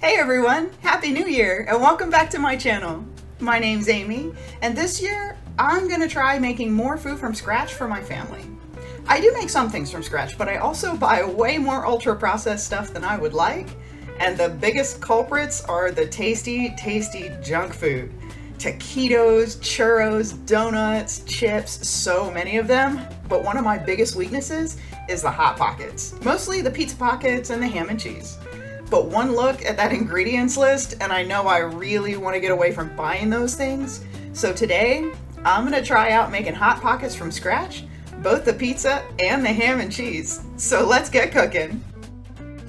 Hey everyone, Happy New Year and welcome back to my channel. My name's Amy and this year I'm gonna try making more food from scratch for my family. I do make some things from scratch, but I also buy way more ultra processed stuff than I would like, and the biggest culprits are the tasty junk food. Taquitos, churros, donuts, chips, so many of them, but one of my biggest weaknesses is the Hot Pockets. Mostly the pizza pockets and the ham and cheese. But one look at that ingredients list and I know I really want to get away from buying those things. So today, I'm gonna try out making Hot Pockets from scratch, both the pizza and the ham and cheese. So let's get cooking.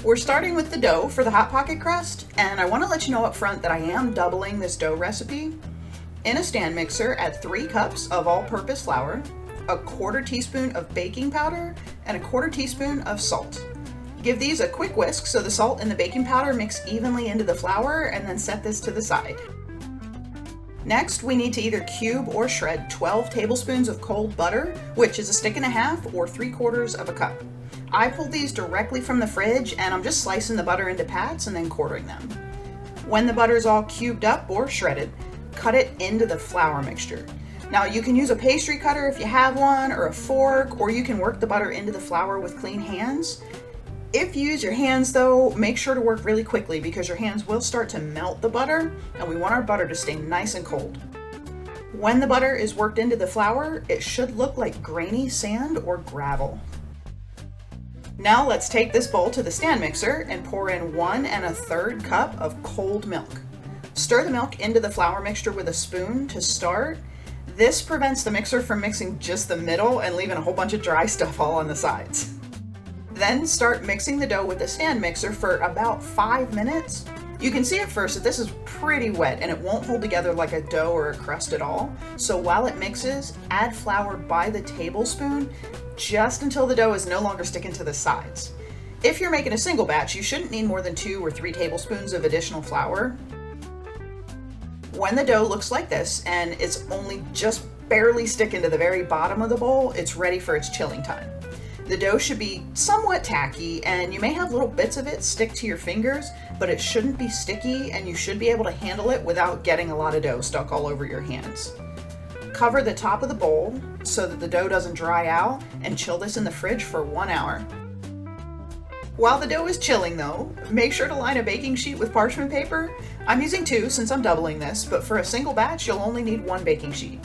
We're starting with the dough for the Hot Pocket crust, and I want to let you know up front that I am doubling this dough recipe. In a stand mixer, add 3 cups of all-purpose flour, a 1/4 teaspoon of baking powder, and a 1/4 teaspoon of salt. Give these a quick whisk so the salt and the baking powder mix evenly into the flour, and then set this to the side. Next, we need to either cube or shred 12 tablespoons of cold butter, which is 1.5 or 3/4 of a cup. I pulled these directly from the fridge and I'm just slicing the butter into pats and then quartering them. When the butter is all cubed up or shredded, cut it into the flour mixture. Now you can use a pastry cutter if you have one, or a fork, or you can work the butter into the flour with clean hands. If you use your hands though, make sure to work really quickly because your hands will start to melt the butter and we want our butter to stay nice and cold. When the butter is worked into the flour, it should look like grainy sand or gravel. Now let's take this bowl to the stand mixer and pour in 1 1/3 cup of cold milk. Stir the milk into the flour mixture with a spoon to start. This prevents the mixer from mixing just the middle and leaving a whole bunch of dry stuff all on the sides. Then start mixing the dough with the stand mixer for about 5 minutes. You can see at first that this is pretty wet and it won't hold together like a dough or a crust at all. So while it mixes, add flour by the tablespoon just until the dough is no longer sticking to the sides. If you're making a single batch, you shouldn't need more than 2 or 3 tablespoons of additional flour. When the dough looks like this and it's only just barely sticking to the very bottom of the bowl, it's ready for its chilling time. The dough should be somewhat tacky and you may have little bits of it stick to your fingers, but it shouldn't be sticky and you should be able to handle it without getting a lot of dough stuck all over your hands. Cover the top of the bowl so that the dough doesn't dry out and chill this in the fridge for 1 hour. While the dough is chilling though, make sure to line a baking sheet with parchment paper. I'm using 2 since I'm doubling this, but for a single batch you'll only need 1 baking sheet.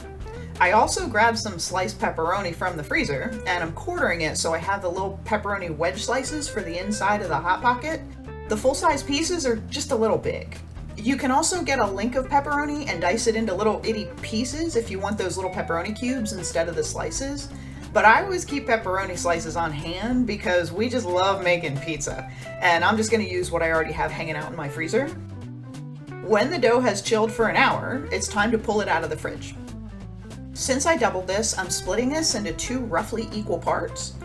I also grabbed some sliced pepperoni from the freezer and I'm quartering it so I have the little pepperoni wedge slices for the inside of the Hot Pocket. The full-size pieces are just a little big. You can also get a link of pepperoni and dice it into little itty pieces if you want those little pepperoni cubes instead of the slices. But I always keep pepperoni slices on hand because we just love making pizza, and I'm just going to use what I already have hanging out in my freezer. When the dough has chilled for an hour, it's time to pull it out of the fridge. Since I doubled this, I'm splitting this into 2 roughly equal parts.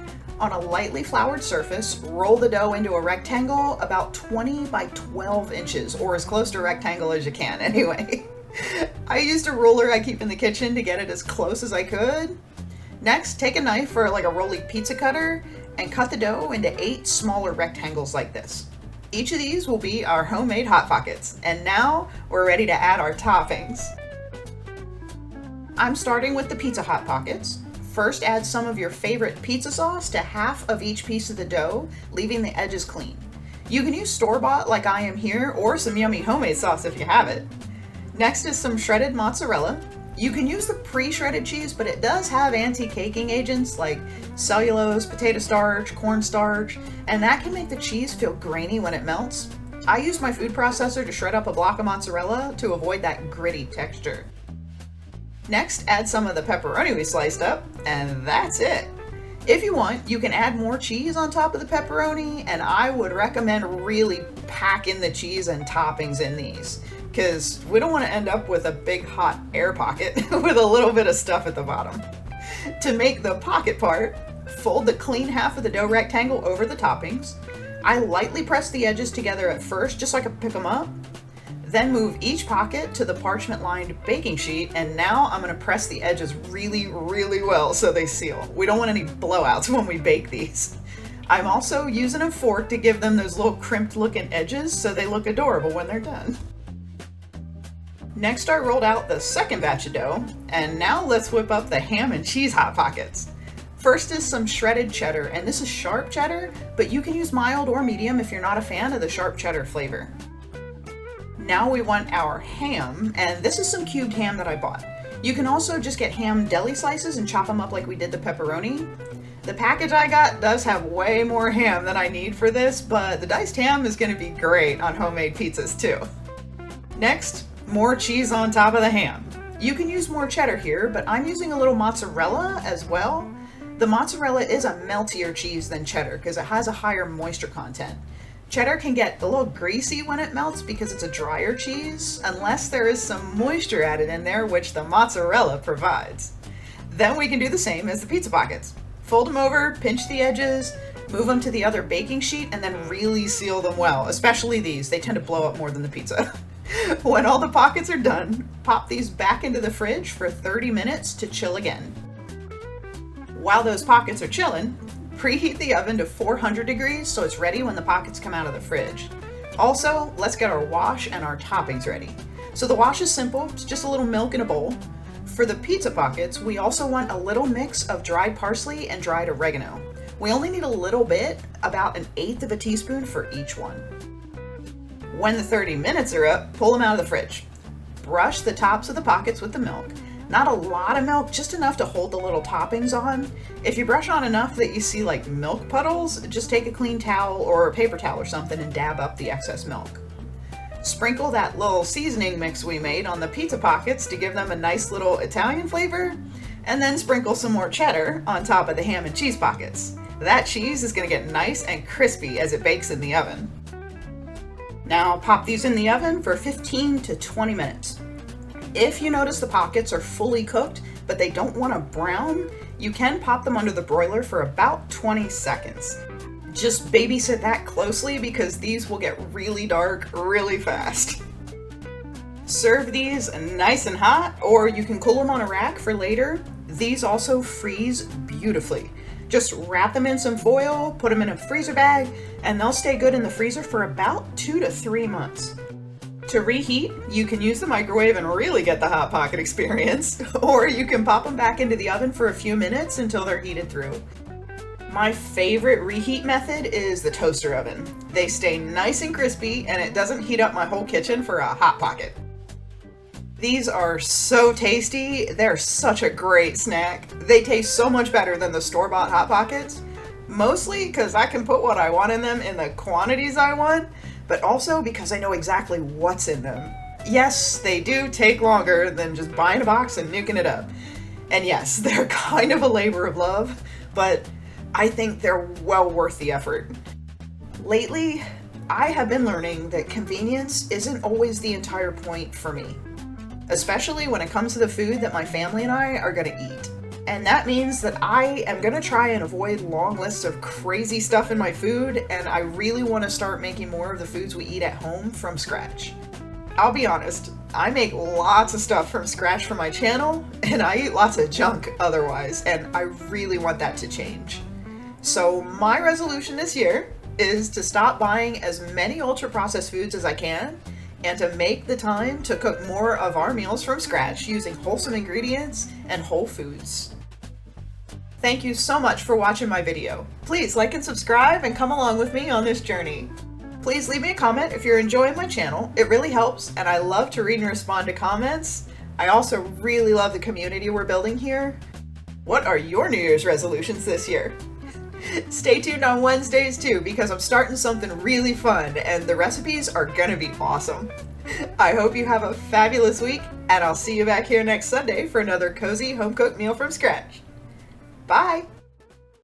On a lightly floured surface, roll the dough into a rectangle about 20 by 12 inches, or as close to a rectangle as you can anyway. I used a ruler I keep in the kitchen to get it as close as I could. Next, take a knife or like a rolling pizza cutter and cut the dough into 8 smaller rectangles like this. Each of these will be our homemade Hot Pockets, and now we're ready to add our toppings. I'm starting with the pizza Hot Pockets. First, add some of your favorite pizza sauce to half of each piece of the dough, leaving the edges clean. You can use store-bought like I am here, or some yummy homemade sauce if you have it. Next is some shredded mozzarella. You can use the pre-shredded cheese, but it does have anti-caking agents like cellulose, potato starch, cornstarch, and that can make the cheese feel grainy when it melts. I use my food processor to shred up a block of mozzarella to avoid that gritty texture. Next, add some of the pepperoni we sliced up, and that's it. If you want, you can add more cheese on top of the pepperoni, and I would recommend really packing the cheese and toppings in these, because we don't want to end up with a big hot air pocket with a little bit of stuff at the bottom. To make the pocket part, fold the clean half of the dough rectangle over the toppings. I lightly press the edges together at first, just so I can pick them up. Then move each pocket to the parchment-lined baking sheet, and now I'm going to press the edges really well so they seal. We don't want any blowouts when we bake these. I'm also using a fork to give them those little crimped looking edges so they look adorable when they're done. Next, I rolled out the second batch of dough, and now let's whip up the ham and cheese Hot Pockets. First is some shredded cheddar, and this is sharp cheddar, but you can use mild or medium if you're not a fan of the sharp cheddar flavor. Now we want our ham, and this is some cubed ham that I bought. You can also just get ham deli slices and chop them up like we did the pepperoni. The package I got does have way more ham than I need for this, but the diced ham is going to be great on homemade pizzas too. Next, more cheese on top of the ham. You can use more cheddar here, but I'm using a little mozzarella as well. The mozzarella is a meltier cheese than cheddar because it has a higher moisture content. Cheddar can get a little greasy when it melts because it's a drier cheese, unless there is some moisture added in there, which the mozzarella provides. Then we can do the same as the pizza pockets. Fold them over, pinch the edges, move them to the other baking sheet, and then really seal them well, especially these. They tend to blow up more than the pizza. When all the pockets are done, pop these back into the fridge for 30 minutes to chill again. While those pockets are chilling, preheat the oven to 400 degrees so it's ready when the pockets come out of the fridge. Also, let's get our wash and our toppings ready. So the wash is simple, it's just a little milk in a bowl. For the pizza pockets, we also want a little mix of dried parsley and dried oregano. We only need a little bit, about 1/8 of a teaspoon for each one. When the 30 minutes are up, pull them out of the fridge. Brush the tops of the pockets with the milk. Not a lot of milk, just enough to hold the little toppings on. If you brush on enough that you see like milk puddles, just take a clean towel or a paper towel or something and dab up the excess milk. Sprinkle that little seasoning mix we made on the pizza pockets to give them a nice little Italian flavor, and then sprinkle some more cheddar on top of the ham and cheese pockets. That cheese is going to get nice and crispy as it bakes in the oven. Now pop these in the oven for 15 to 20 minutes. If you notice the pockets are fully cooked, but they don't want to brown, you can pop them under the broiler for about 20 seconds. Just babysit that closely because these will get really dark really fast. Serve these nice and hot, or you can cool them on a rack for later. These also freeze beautifully. Just wrap them in some foil, put them in a freezer bag, and they'll stay good in the freezer for about 2 to 3 months. To reheat, you can use the microwave and really get the Hot Pocket experience, or you can pop them back into the oven for a few minutes until they're heated through. My favorite reheat method is the toaster oven. They stay nice and crispy, and it doesn't heat up my whole kitchen for a Hot Pocket. These are so tasty. They're such a great snack. They taste so much better than the store-bought Hot Pockets, mostly because I can put what I want in them in the quantities I want, but also because I know exactly what's in them. Yes, they do take longer than just buying a box and nuking it up. And yes, they're kind of a labor of love, but I think they're well worth the effort. Lately, I have been learning that convenience isn't always the entire point for me, especially when it comes to the food that my family and I are gonna eat. And that means that I am gonna try and avoid long lists of crazy stuff in my food, and I really wanna start making more of the foods we eat at home from scratch. I'll be honest, I make lots of stuff from scratch for my channel, and I eat lots of junk otherwise, and I really want that to change. So my resolution this year is to stop buying as many ultra-processed foods as I can, and to make the time to cook more of our meals from scratch using wholesome ingredients and whole foods. Thank you so much for watching my video. Please like and subscribe and come along with me on this journey. Please leave me a comment if you're enjoying my channel. It really helps, and I love to read and respond to comments. I also really love the community we're building here. What are your New Year's resolutions this year? Stay tuned on Wednesdays too, because I'm starting something really fun and the recipes are gonna be awesome. I hope you have a fabulous week, and I'll see you back here next Sunday for another cozy home-cooked meal from scratch. Bye!